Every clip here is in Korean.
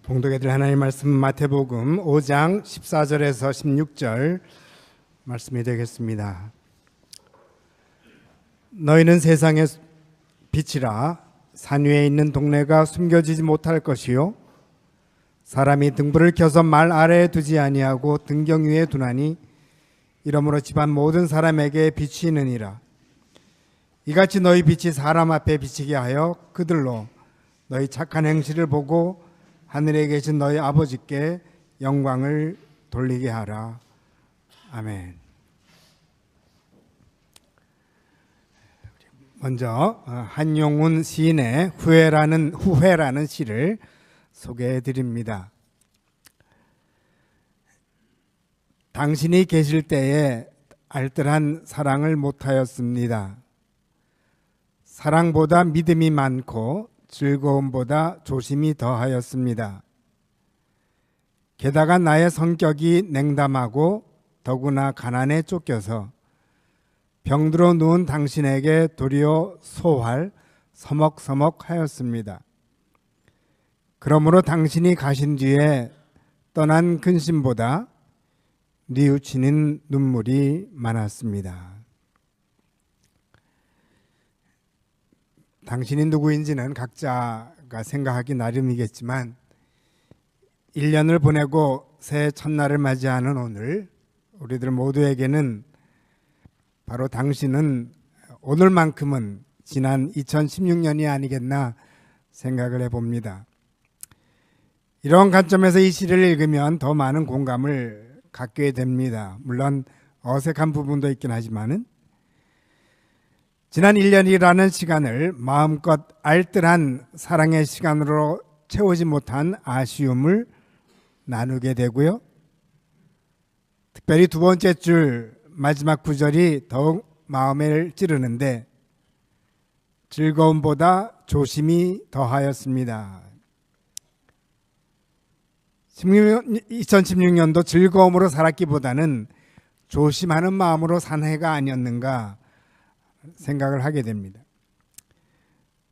봉독해 드릴 하나님의 말씀 마태복음 5장 14절에서 16절 말씀이 되겠습니다. 너희는 세상의 빛이라. 산 위에 있는 동네가 숨겨지지 못할 것이요 사람이 등불을 켜서 말 아래에 두지 아니하고 등경 위에 두나니 이러므로 집안 모든 사람에게 비치느니라. 이같이 너희 빛이 사람 앞에 비치게 하여 그들로 너희 착한 행실을 보고 하늘에 계신 너희 아버지께 영광을 돌리게 하라. 아멘. 먼저 한용운 시인의 후회라는 시를 소개해 드립니다. 당신이 계실 때에 알뜰한 사랑을 못하였습니다. 사랑보다 믿음이 많고 즐거움보다 조심이 더하였습니다. 게다가 나의 성격이 냉담하고 더구나 가난에 쫓겨서 병들어 누운 당신에게 도리어 소활 서먹서먹하였습니다. 그러므로 당신이 가신 뒤에 떠난 근심보다 뉘우치는 눈물이 많았습니다. 당신이 누구인지는 각자가 생각하기 나름이겠지만 1년을 보내고 새해 첫날을 맞이하는 오늘 우리들 모두에게는 바로 당신은 오늘만큼은 지난 2016년이 아니겠나 생각을 해봅니다. 이런 관점에서 이 시를 읽으면 더 많은 공감을 갖게 됩니다. 물론 어색한 부분도 있긴 하지만은 지난 1년이라는 시간을 마음껏 알뜰한 사랑의 시간으로 채우지 못한 아쉬움을 나누게 되고요. 특별히 두 번째 줄 마지막 구절이 더욱 마음을 찌르는데 즐거움보다 조심이 더하였습니다. 2016년도 즐거움으로 살았기보다는 조심하는 마음으로 산 해가 아니었는가 생각을 하게 됩니다.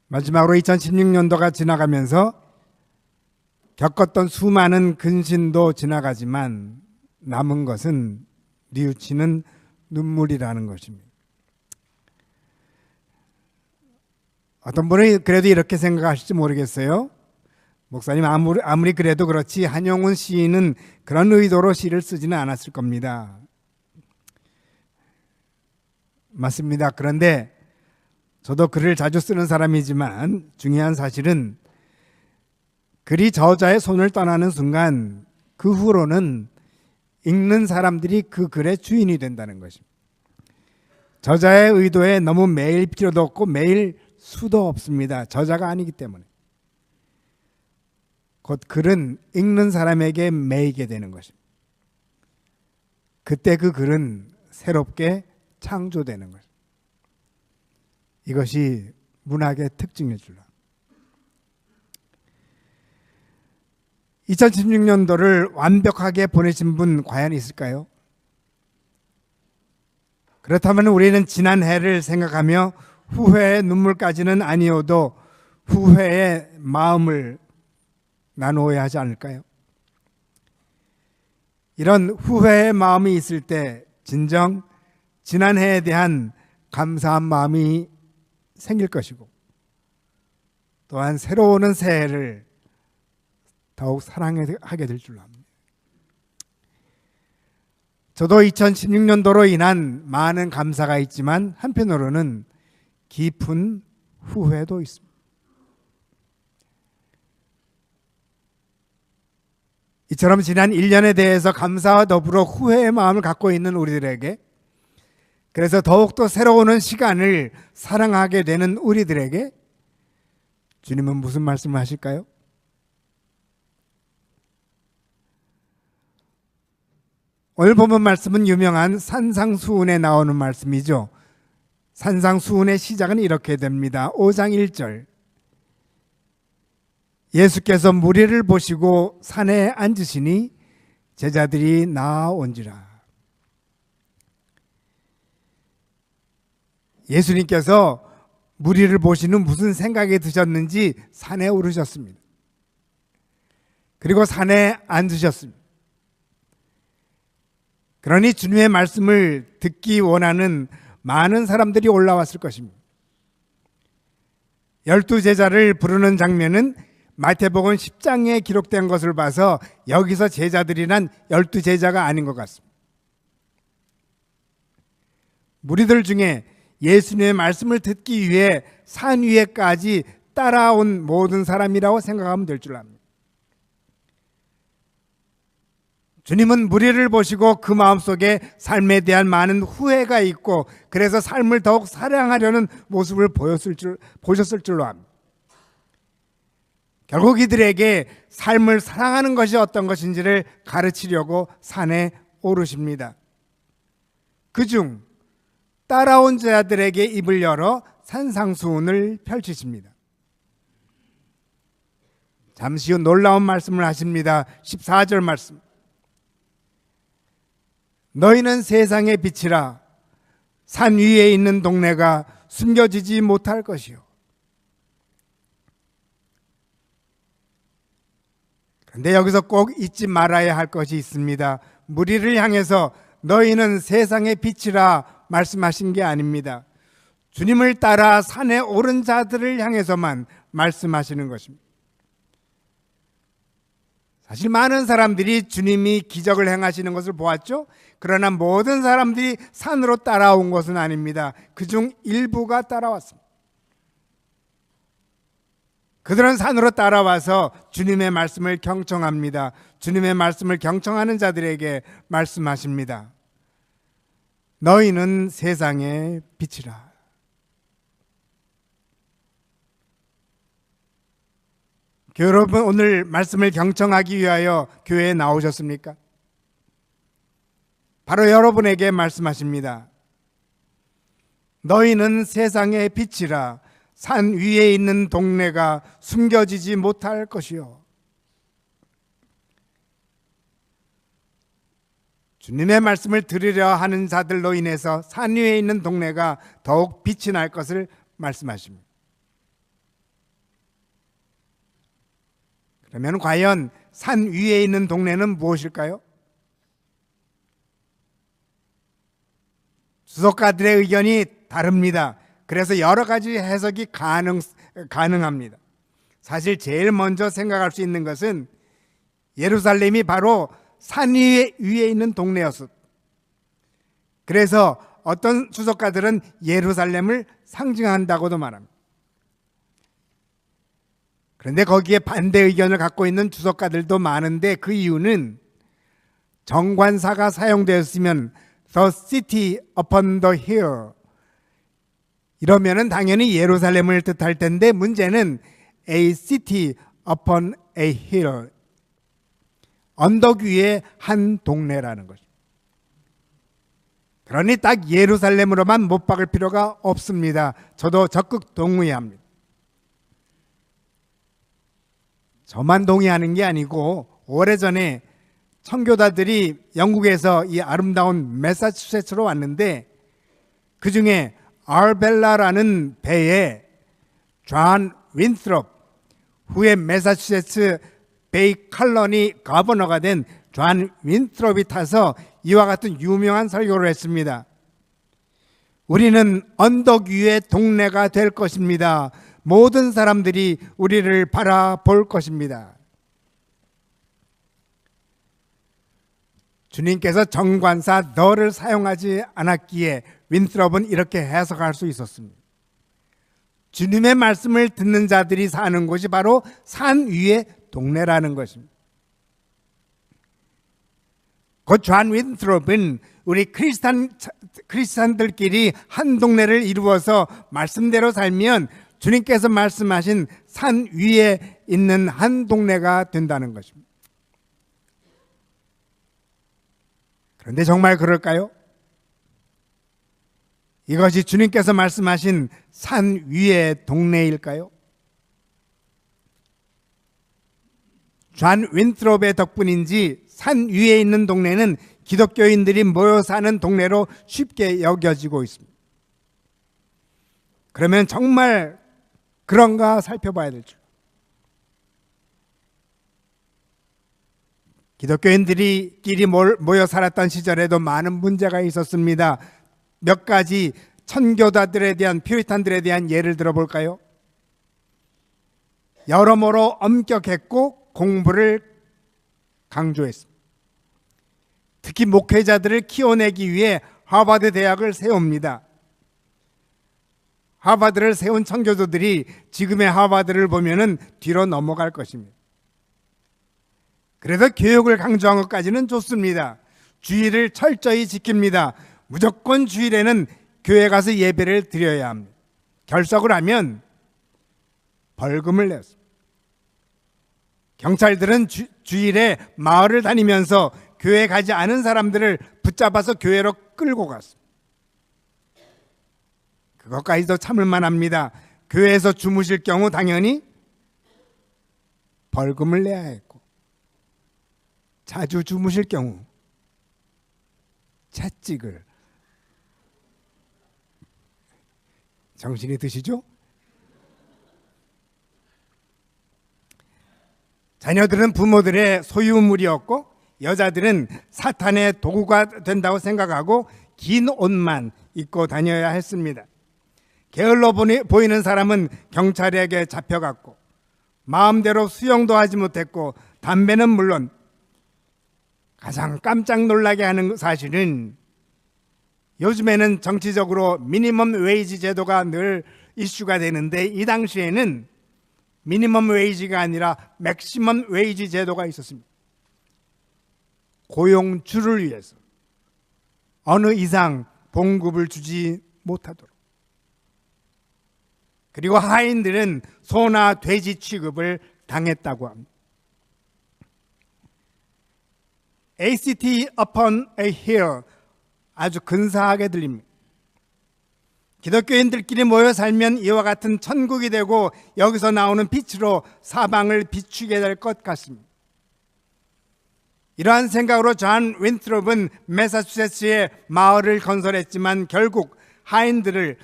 마지막으로 2016년도가 지나가면서 겪었던 수많은 근심도 지나가지만 남은 것은 뉘우치는 눈물이라는 것입니다. 어떤 분은 그래도 이렇게 생각하실지 모르겠어요. 목사님 아무리 그래도 그렇지 한용운 시인은 그런 의도로 시를 쓰지는 않았을 겁니다. 맞습니다. 그런데 저도 글을 자주 쓰는 사람이지만 중요한 사실은 글이 저자의 손을 떠나는 순간 그 후로는 읽는 사람들이 그 글의 주인이 된다는 것입니다. 저자의 의도에 너무 매일 필요도 없고 매일 수도 없습니다. 저자가 아니기 때문에. 곧 글은 읽는 사람에게 매이게 되는 것입니다. 그때 그 글은 새롭게 창조되는 것입니다. 이것이 문학의 특징일 줄로. 2016년도를 완벽하게 보내신 분 과연 있을까요? 그렇다면 우리는 지난 해를 생각하며 후회의 눈물까지는 아니어도 후회의 마음을 나누어야 하지 않을까요? 이런 후회의 마음이 있을 때 진정 지난 해에 대한 감사한 마음이 생길 것이고 또한 새로 오는 새해를 더욱 사랑하게 될 줄로 압니다. 저도 2016년도로 인한 많은 감사가 있지만 한편으로는 깊은 후회도 있습니다. 이처럼 지난 1년에 대해서 감사와 더불어 후회의 마음을 갖고 있는 우리들에게, 그래서 더욱더 새로운 시간을 사랑하게 되는 우리들에게 주님은 무슨 말씀을 하실까요? 오늘 본문 말씀은 유명한 산상수훈에 나오는 말씀이죠. 산상수훈의 시작은 이렇게 됩니다. 5장 1절. 예수께서 무리를 보시고 산에 앉으시니 제자들이 나아온지라. 예수님께서 무리를 보시는 무슨 생각이 드셨는지 산에 오르셨습니다. 그리고 산에 앉으셨습니다. 그러니 주님의 말씀을 듣기 원하는 많은 사람들이 올라왔을 것입니다. 12제자를 부르는 장면은 마태복음 10장에 기록된 것을 봐서 여기서 제자들이란 12제자가 아닌 것 같습니다. 무리들 중에 예수님의 말씀을 듣기 위해 산 위에까지 따라온 모든 사람이라고 생각하면 될 줄 압니다. 주님은 무리를 보시고 그 마음속에 삶에 대한 많은 후회가 있고 그래서 삶을 더욱 사랑하려는 모습을 보셨을 줄로 압니다. 결국 이들에게 삶을 사랑하는 것이 어떤 것인지를 가르치려고 산에 오르십니다. 그중 따라온 자들에게 입을 열어 산상수훈을 펼치십니다. 잠시 후 놀라운 말씀을 하십니다. 14절 말씀. 너희는 세상의 빛이라. 산 위에 있는 동네가 숨겨지지 못할 것이요. 그런데 여기서 꼭 잊지 말아야 할 것이 있습니다. 무리를 향해서 너희는 세상의 빛이라 말씀하신 게 아닙니다. 주님을 따라 산에 오른 자들을 향해서만 말씀하시는 것입니다. 사실 많은 사람들이 주님이 기적을 행하시는 것을 보았죠. 그러나 모든 사람들이 산으로 따라온 것은 아닙니다. 그중 일부가 따라왔습니다. 그들은 산으로 따라와서 주님의 말씀을 경청합니다. 주님의 말씀을 경청하는 자들에게 말씀하십니다. 너희는 세상의 빛이라. 여러분, 오늘 말씀을 경청하기 위하여 교회에 나오셨습니까? 바로 여러분에게 말씀하십니다. 너희는 세상의 빛이라. 산 위에 있는 동네가 숨겨지지 못할 것이요. 주님의 말씀을 들으려 하는 자들로 인해서 산 위에 있는 동네가 더욱 빛이 날 것을 말씀하십니다. 그러면 과연 산 위에 있는 동네는 무엇일까요? 주석가들의 의견이 다릅니다. 그래서 여러 가지 해석이 가능합니다. 사실 제일 먼저 생각할 수 있는 것은 예루살렘이 바로 산 위에 있는 동네였습니다. 그래서 어떤 주석가들은 예루살렘을 상징한다고도 말합니다. 그런데 거기에 반대 의견을 갖고 있는 주석가들도 많은데 그 이유는 정관사가 사용되었으면 The city upon the hill 이러면은 당연히 예루살렘을 뜻할 텐데 문제는 A city upon a hill 언덕 위에 한 동네라는 것입니다. 그러니 딱 예루살렘으로만 못 박을 필요가 없습니다. 저도 적극 동의합니다. 저만 동의하는 게 아니고 오래전에 청교도들이 영국에서 이 아름다운 매사추세츠로 왔는데 그 중에 아르벨라라는 배에 존 윈트롭 후에 매사추세츠 베이 칼러니 거버너가 된 존 윈트롭이 타서 이와 같은 유명한 설교를 했습니다. 우리는 언덕 위의 동네가 될 것입니다. 모든 사람들이 우리를 바라볼 것입니다. 주님께서 정관사 너를 사용하지 않았기에 윈트롭은 이렇게 해석할 수 있었습니다. 주님의 말씀을 듣는 자들이 사는 곳이 바로 산 위의 동네라는 것입니다. 그 존 윈트롭은 우리 크리스찬들끼리 한 동네를 이루어서 말씀대로 살면 주님께서 말씀하신 산 위에 있는 한 동네가 된다는 것입니다. 그런데 정말 그럴까요? 이것이 주님께서 말씀하신 산 위의 동네일까요? 존 윈트롭의 덕분인지 산 위에 있는 동네는 기독교인들이 모여 사는 동네로 쉽게 여겨지고 있습니다. 그러면 정말 그런가 살펴봐야 되죠. 기독교인들이끼리 모여 살았던 시절에도 많은 문제가 있었습니다. 몇 가지 천교자들에 대한, 퓨리탄들에 대한 예를 들어볼까요? 여러모로 엄격했고 공부를 강조했습니다. 특히 목회자들을 키워내기 위해 하버드 대학을 세웁니다. 하버드를 세운 청교도들이 지금의 하버드를 보면은 뒤로 넘어갈 것입니다. 그래서 교육을 강조한 것까지는 좋습니다. 주일을 철저히 지킵니다. 무조건 주일에는 교회 가서 예배를 드려야 합니다. 결석을 하면 벌금을 냈습니다. 경찰들은 주일에 마을을 다니면서 교회 가지 않은 사람들을 붙잡아서 교회로 끌고 갔습니다. 그것까지도 참을 만합니다. 교회에서 주무실 경우 당연히 벌금을 내야 했고, 자주 주무실 경우 채찍을. 정신이 드시죠? 자녀들은 부모들의 소유물이었고 여자들은 사탄의 도구가 된다고 생각하고 긴 옷만 입고 다녀야 했습니다. 게을러 보이는 사람은 경찰에게 잡혀갔고 마음대로 수영도 하지 못했고, 담배는 물론 가장 깜짝 놀라게 하는 사실은 요즘에는 정치적으로 미니멈 웨이지 제도가 늘 이슈가 되는데, 이 당시에는 미니멈 웨이지가 아니라 맥시멈 웨이지 제도가 있었습니다. 고용주를 위해서 어느 이상 봉급을 주지 못하도록. 그리고 하인들은 소나 돼지 취급을 당했다고 합니다. ACT upon a hill, 아주 근사하게 들립니다. 기독교인들끼리 모여 살면 이와 같은 천국이 되고 여기서 나오는 빛으로 사방을 비추게 될 것 같습니다. 이러한 생각으로 존 윈트롭은 매사추세츠에 마을을 건설했지만 결국 하인들을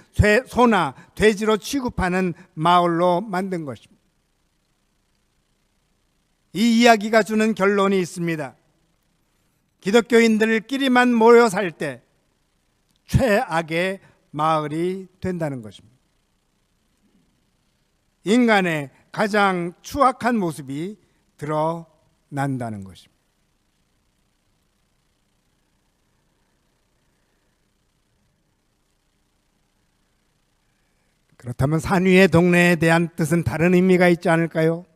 소나 돼지로 취급하는 마을로 만든 것입니다. 이 이야기가 주는 결론이 있습니다. 기독교인들끼리만 모여 살 때 최악의 마을이 된다는 것입니다. 인간의 가장 추악한 모습이 드러난다는 것입니다. 그렇다면 산 위의 동네에 대한 뜻은 다른 의미가 있지 않을까요?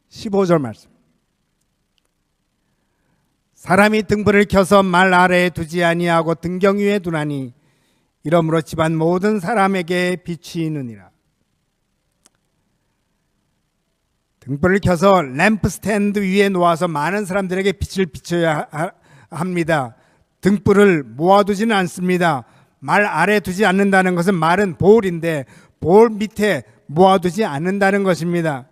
15절 말씀. 사람이 등불을 켜서 말 아래에 두지 아니하고 등경 위에 두나니 이러므로 집안 모든 사람에게 빛이 있느니라. 등불을 켜서 램프 스탠드 위에 놓아서 많은 사람들에게 빛을 비춰야 합니다. 등불을 모아두지는 않습니다. 말 아래에 두지 않는다는 것은 말은 볼인데 볼 밑에 모아두지 않는다는 것입니다.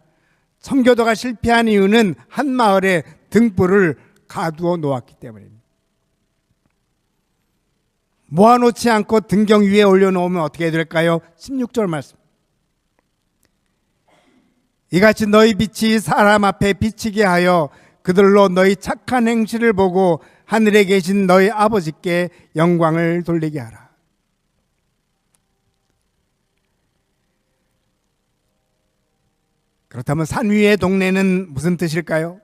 청교도가 실패한 이유는 한 마을에 등불을 가두어 놓았기 때문입니다. 모아놓지 않고 등경 위에 올려놓으면 어떻게 될까요? 16절 말씀. 이같이 너희 빛이 사람 앞에 비치게 하여 그들로 너희 착한 행실을 보고 하늘에 계신 너희 아버지께 영광을 돌리게 하라. 그렇다면 산 위의 동네는 무슨 뜻일까요?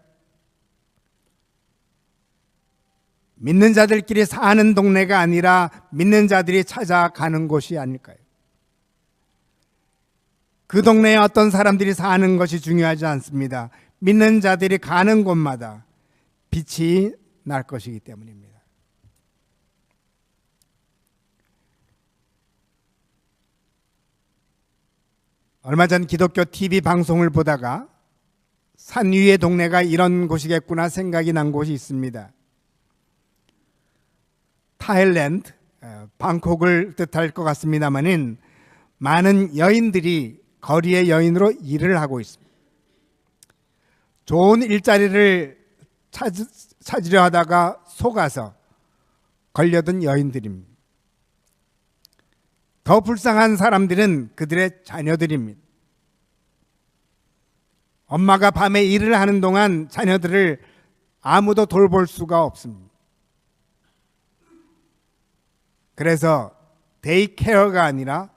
믿는 자들끼리 사는 동네가 아니라 믿는 자들이 찾아가는 곳이 아닐까요? 그 동네에 어떤 사람들이 사는 것이 중요하지 않습니다. 믿는 자들이 가는 곳마다 빛이 날 것이기 때문입니다. 얼마 전 기독교 TV 방송을 보다가 산 위의 동네가 이런 곳이겠구나 생각이 난 곳이 있습니다. 타일랜드, 방콕을 뜻할 것 같습니다만은 많은 여인들이 거리의 여인으로 일을 하고 있습니다. 좋은 일자리를 찾으려 하다가 속아서 걸려든 여인들입니다. 더 불쌍한 사람들은 그들의 자녀들입니다. 엄마가 밤에 일을 하는 동안 자녀들을 아무도 돌볼 수가 없습니다. 그래서 데이 케어가 아니라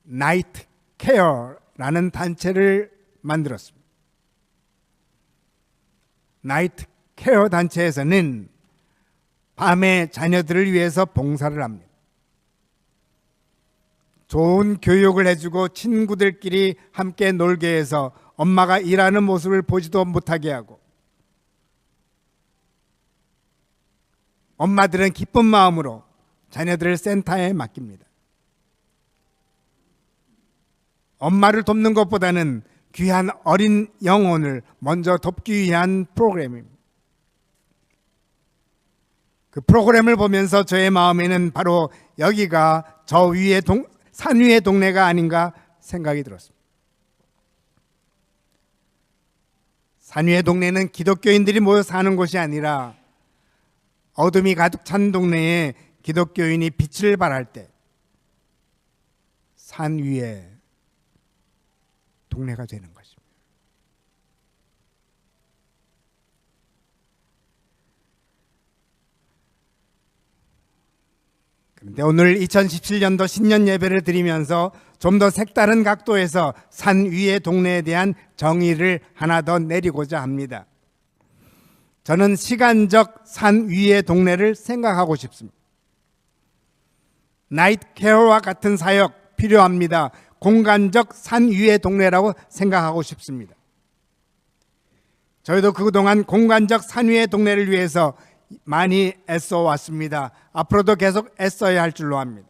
나이트 케어라는 단체를 만들었습니다. 나이트 케어 단체에서는 밤에 자녀들을 위해서 봉사를 합니다. 좋은 교육을 해주고 친구들끼리 함께 놀게 해서 엄마가 일하는 모습을 보지도 못하게 하고, 엄마들은 기쁜 마음으로 자녀들을 센터에 맡깁니다. 엄마를 돕는 것보다는 귀한 어린 영혼을 먼저 돕기 위한 프로그램입니다. 그 프로그램을 보면서 저의 마음에는 바로 여기가 저 위의 산 위의 동네가 아닌가 생각이 들었습니다. 산 위의 동네는 기독교인들이 모여 사는 곳이 아니라 어둠이 가득 찬 동네에 기독교인이 빛을 발할 때 산 위의 동네가 되는 것입니다. 그런데 오늘 2017년도 신년 예배를 드리면서 좀 더 색다른 각도에서 산 위의 동네에 대한 정의를 하나 더 내리고자 합니다. 저는 시간적 산 위의 동네를 생각하고 싶습니다. 나이트 케어와 같은 사역 필요합니다. 공간적 산 위의 동네라고 생각하고 싶습니다. 저희도 그동안 공간적 산 위의 동네를 위해서 많이 애써 왔습니다. 앞으로도 계속 애써야 할 줄로 압니다.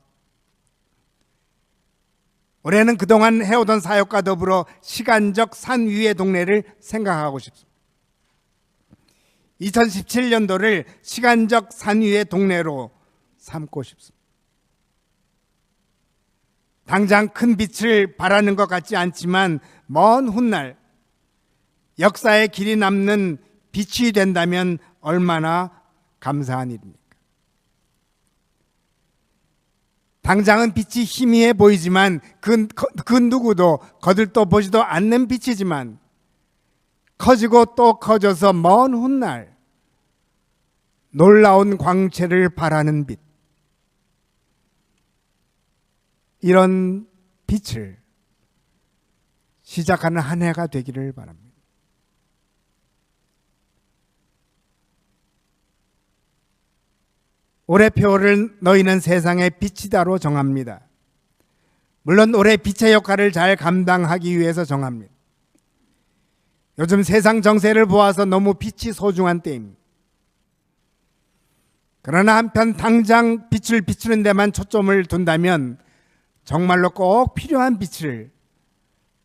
올해는 그동안 해오던 사역과 더불어 시간적 산 위의 동네를 생각하고 싶습니다. 2017년도를 시간적 산 위의 동네로 삼고 싶습니다. 당장 큰 빛을 발하는 것 같지 않지만 먼 훗날 역사의 길이 남는 빛이 된다면 얼마나 감사한 일입니까? 당장은 빛이 희미해 보이지만 그 누구도 거들떠 보지도 않는 빛이지만 커지고 또 커져서 먼 훗날 놀라운 광채를 발하는 빛, 이런 빛을 시작하는 한 해가 되기를 바랍니다. 올해 표를 너희는 세상의 빛이다로 정합니다. 물론 올해 빛의 역할을 잘 감당하기 위해서 정합니다. 요즘 세상 정세를 보아서 너무 빛이 소중한 때입니다. 그러나 한편 당장 빛을 비추는 데만 초점을 둔다면 정말로 꼭 필요한 빛을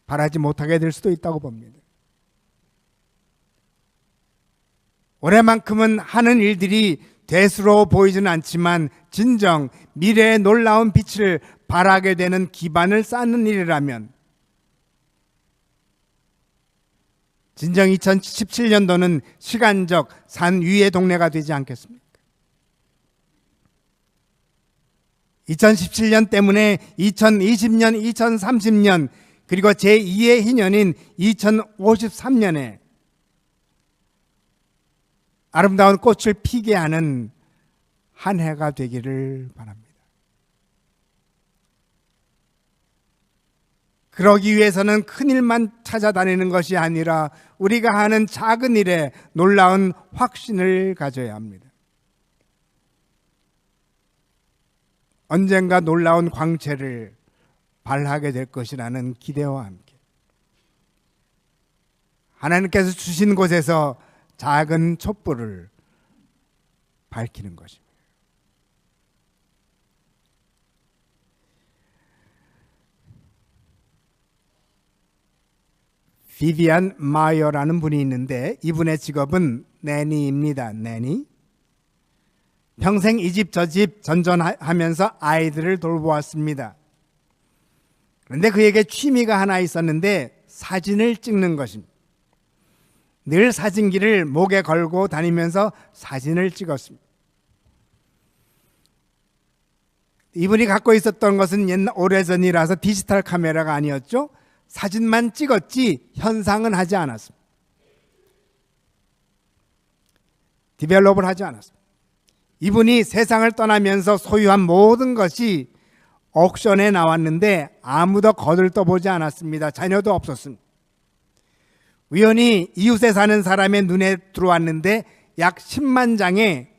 발하지 못하게 될 수도 있다고 봅니다. 올해만큼은 하는 일들이 대수로 보이지는 않지만 진정 미래의 놀라운 빛을 발하게 되는 기반을 쌓는 일이라면 진정 2017년도는 시간적 산 위의 동네가 되지 않겠습니까? 2017년 때문에 2020년, 2030년 그리고 제2의 희년인 2053년에 아름다운 꽃을 피게 하는 한 해가 되기를 바랍니다. 그러기 위해서는 큰 일만 찾아다니는 것이 아니라 우리가 하는 작은 일에 놀라운 확신을 가져야 합니다. 언젠가 놀라운 광채를 발하게 될 것이라는 기대와 함께 하나님께서 주신 곳에서 작은 촛불을 밝히는 것입니다. 비비안 마이어라는 분이 있는데 이분의 직업은 내니입니다. 내니. 평생 이 집 저 집 전전하면서 아이들을 돌보았습니다. 그런데 그에게 취미가 하나 있었는데 사진을 찍는 것입니다. 늘 사진기를 목에 걸고 다니면서 사진을 찍었습니다. 이분이 갖고 있었던 것은 오래전이라서 디지털 카메라가 아니었죠. 사진만 찍었지 현상은 하지 않았습니다. 디벨롭을 하지 않았습니다. 이분이 세상을 떠나면서 소유한 모든 것이 옥션에 나왔는데 아무도 거들떠보지 않았습니다. 자녀도 없었습니다. 우연히 이웃에 사는 사람의 눈에 들어왔는데 약 10만 장의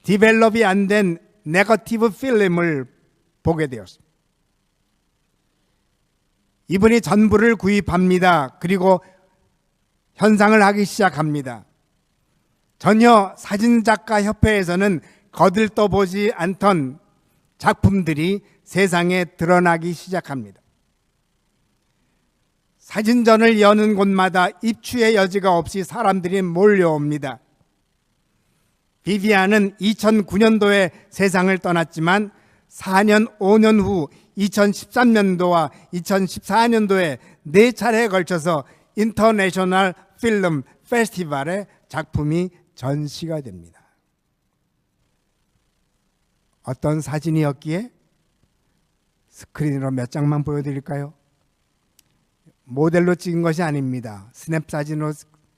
디벨롭이 안 된 네거티브 필름을 보게 되었습니다. 이분이 전부를 구입합니다. 그리고 현상을 하기 시작합니다. 전혀 사진작가협회에서는 거들떠보지 않던 작품들이 세상에 드러나기 시작합니다. 사진전을 여는 곳마다 입추의 여지가 없이 사람들이 몰려옵니다. 비비안은 2009년도에 세상을 떠났지만 4년, 5년 후 2013년도와 2014년도에 4차례에 걸쳐서 인터내셔널 필름 페스티벌에 작품이 전시가 됩니다. 어떤 사진이었기에 스크린으로 몇 장만 보여드릴까요? 모델로 찍은 것이 아닙니다. 스냅 사진으로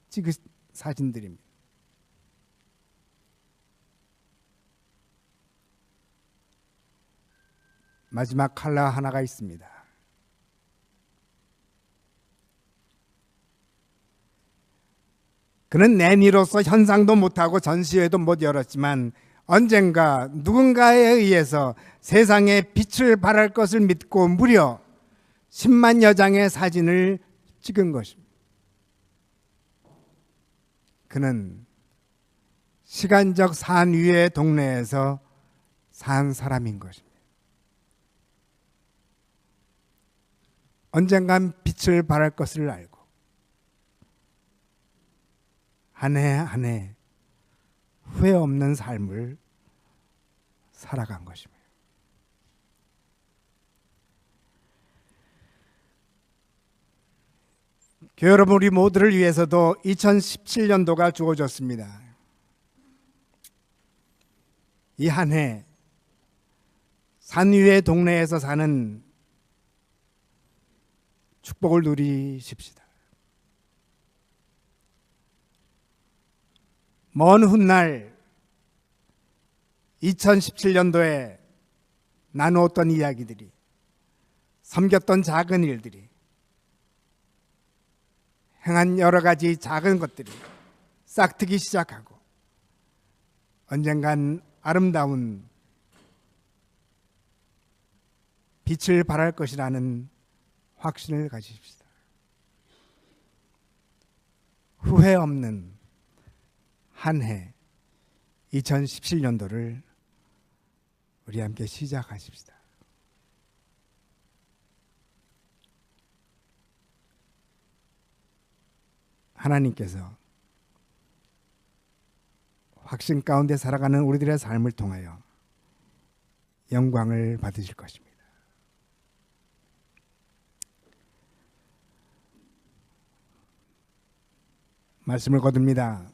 찍은 사진들입니다. 마지막 컬러 하나가 있습니다. 그는 내니로서 현상도 못하고 전시회도 못 열었지만 언젠가 누군가에 의해서 세상에 빛을 발할 것을 믿고 무려 10만여 장의 사진을 찍은 것입니다. 그는 시간적 산 위의 동네에서 산 사람인 것입니다. 언젠간 빛을 발할 것을 알고 한 해 한 해 후회 없는 삶을 살아간 것입니다. 교회 여러분, 우리 모두를 위해서도 2017년도가 주어졌습니다. 이 한 해 산 위의 동네에서 사는 축복을 누리십시다. 먼 훗날 2017년도에 나누었던 이야기들이, 섬겼던 작은 일들이, 행한 여러 가지 작은 것들이 싹트기 시작하고 언젠간 아름다운 빛을 발할 것이라는 확신을 가지십시다. 후회 없는 한 해 2017년도를 우리 함께 시작하십시다. 하나님께서 확신 가운데 살아가는 우리들의 삶을 통하여 영광을 받으실 것입니다. 말씀을 거둡니다.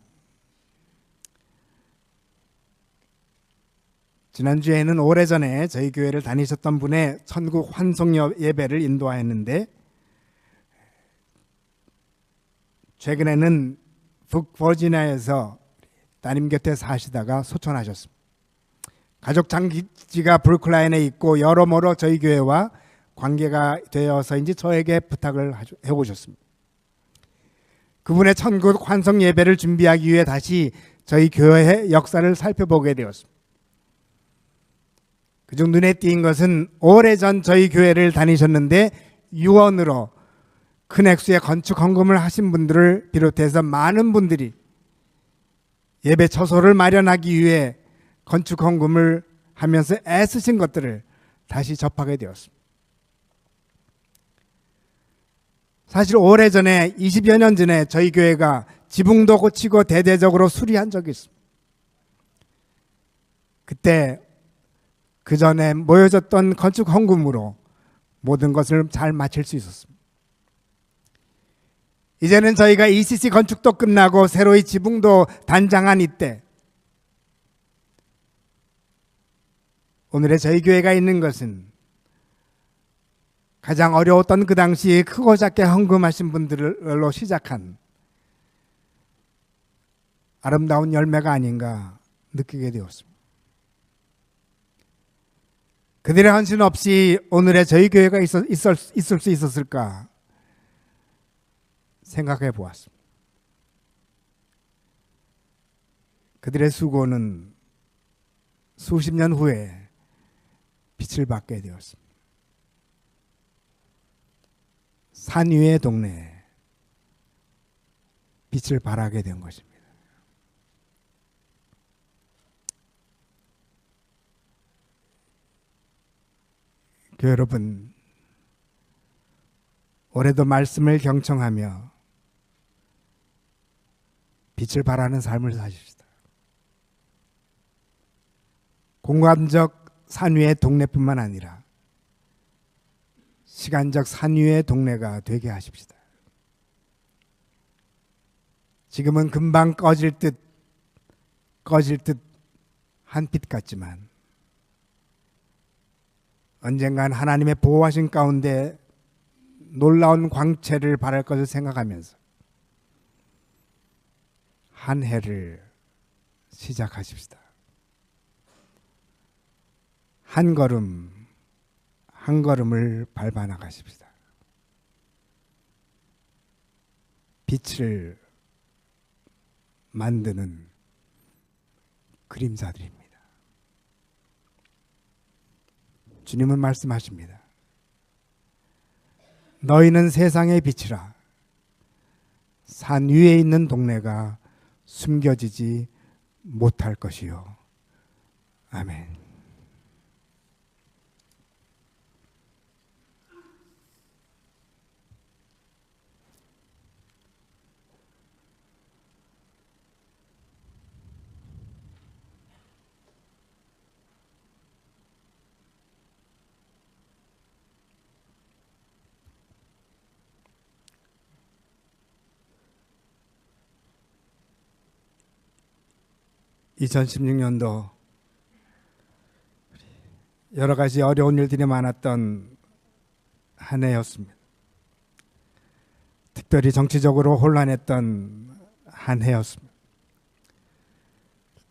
지난주에는 오래전에 저희 교회를 다니셨던 분의 천국 환송 예배를 인도하였는데, 최근에는 북버지니아에서 따님 곁에 사시다가 소천하셨습니다. 가족 장기지가 브루클라인에 있고 여러모로 저희 교회와 관계가 되어서인지 저에게 부탁을 해오셨습니다. 그분의 천국 환송 예배를 준비하기 위해 다시 저희 교회의 역사를 살펴보게 되었습니다. 그중 눈에 띈 것은 오래전 저희 교회를 다니셨는데 유언으로 큰 액수의 건축 헌금을 하신 분들을 비롯해서 많은 분들이 예배 처소를 마련하기 위해 건축 헌금을 하면서 애쓰신 것들을 다시 접하게 되었습니다. 사실 오래전에 20여 년 전에 저희 교회가 지붕도 고치고 대대적으로 수리한 적이 있습니다. 그때 그 전에 모여졌던 건축 헌금으로 모든 것을 잘 마칠 수 있었습니다. 이제는 저희가 ECC 건축도 끝나고 새로이 지붕도 단장한 이때, 오늘의 저희 교회가 있는 것은 가장 어려웠던 그 당시 크고 작게 헌금하신 분들로 시작한 아름다운 열매가 아닌가 느끼게 되었습니다. 그들의 헌신 없이 오늘의 저희 교회가 있을 수 있었을까 생각해 보았습니다. 그들의 수고는 수십 년 후에 빛을 받게 되었습니다. 산 위의 동네에 빛을 발하게 된 것입니다. 교회 여러분, 올해도 말씀을 경청하며 빛을 발하는 삶을 사십시다. 공간적 산 위의 동네뿐만 아니라 시간적 산 위의 동네가 되게 하십시다. 지금은 금방 꺼질 듯 한 빛 같지만 언젠간 하나님의 보호하신 가운데 놀라운 광채를 발할 것을 생각하면서 한 해를 시작하십시다. 한 걸음 한 걸음을 밟아 나가십시다. 빛을 만드는 그림자들입니다. 주님은 말씀하십니다. 너희는 세상의 빛이라. 산 위에 있는 동네가 숨겨지지 못할 것이요. 아멘. (2016년도) 여러 가지 어려운 일들이 많았던 한 해였습니다. 특별히 정치적으로 혼란했던 한 해였습니다.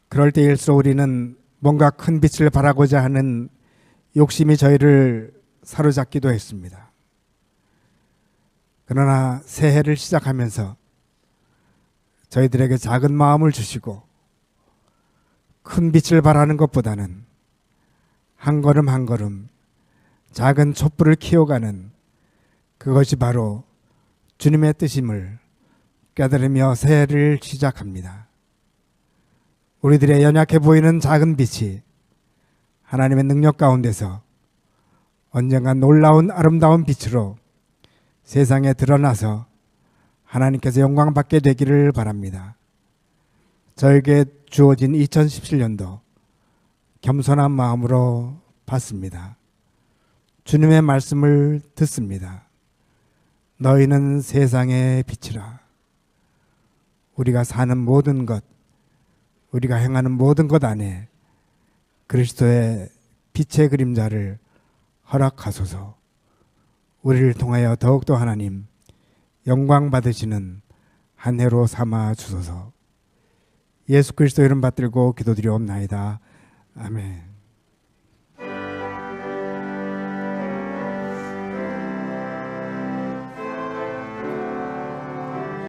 그럴 때일수록 우리는 뭔가 큰 빛을 발하고자 하는 욕심이 저희를 사로잡기도 했습니다. 그러나 새해를 시작하면서 저희들에게 작은 마음을 주시고 큰 빛을 발하는 것보다는 한 걸음 한 걸음 작은 촛불을 키워가는 그것이 바로 주님의 뜻임을 깨달으며 새해를 시작합니다. 우리들의 연약해 보이는 작은 빛이 하나님의 능력 가운데서 언젠가 놀라운 아름다운 빛으로 세상에 드러나서 하나님께서 영광 받게 되기를 바랍니다. 저에게 주어진 2017년도 겸손한 마음으로 받습니다. 주님의 말씀을 듣습니다. 너희는 세상의 빛이라. 우리가 사는 모든 것, 우리가 행하는 모든 것 안에 그리스도의 빛의 그림자를 허락하소서. 우리를 통하여 더욱더 하나님 영광 받으시는 한 해로 삼아 주소서. 예수 그리스도 이름 받들고 기도드리옵나이다. 아멘.